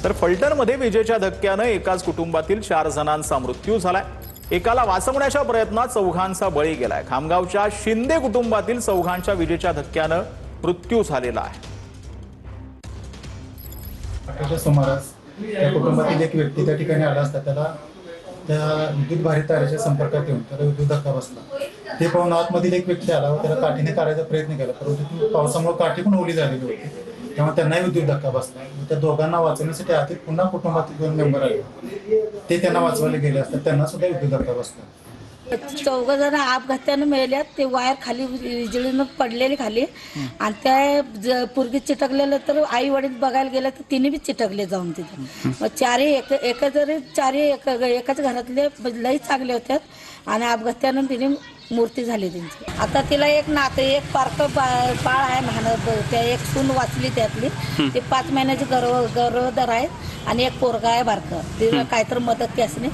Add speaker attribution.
Speaker 1: तर फलटणमध्ये विजेच्या धक्क्यानं एकाच कुटुंबातील 4 जणांचा मृत्यू झालाय। एकाला वाचवण्याच्या प्रयत्नात चौघांचा बळी गेलाय। खामगावच्या शिंदे कुटुंबातील चौघांच्या विजेच्या धक्क्यानं मृत्यू झालेला आहे।
Speaker 2: त्याच्या सुमारास त्या कुटुंबातील एक व्यक्ती त्या ठिकाणी आला असता त्याला त्या विद्युत भारी तारेच्या संपर्कात येऊन त्याला विद्युत धक्का बसला। ते पाहून आतमधील एक व्यक्ती आला व त्याला काठीने काढायचा प्रयत्न केला, परंतु पावसामुळे काठी पण ओली झालेली होती, त्यामुळे त्यांनाही विद्युत धक्का बसला। त्या दोघांना वाचवण्यासाठी आतील पुन्हा कुटुंबातील 2 मेंबर आले, ते त्यांना वाचवायला गेले असता त्यांना सुद्धा विद्युत धक्का बसला।
Speaker 3: 4 जण अपघाताने मेल्यात। ते वायर खाली विजळीनं पडलेली खाली आणि त्या पोरगी चिटकलेलं तर आई वडील बघायला गेलं तर तिने बी चिटकले जाऊन तिथे। मग चारही एकाच घरातले लई चांगले होते आणि अपघातानं तिने मूर्ती झाली त्यांची। आता तिला एक नातं एक पारकं बाळ आहे लहान, त्या एक सून वाचली त्यातली, ते 5 महिन्याची गरोदर आहेत आणि एक पोरगा आहे बारकं, तिला काहीतरी मदत त्यासने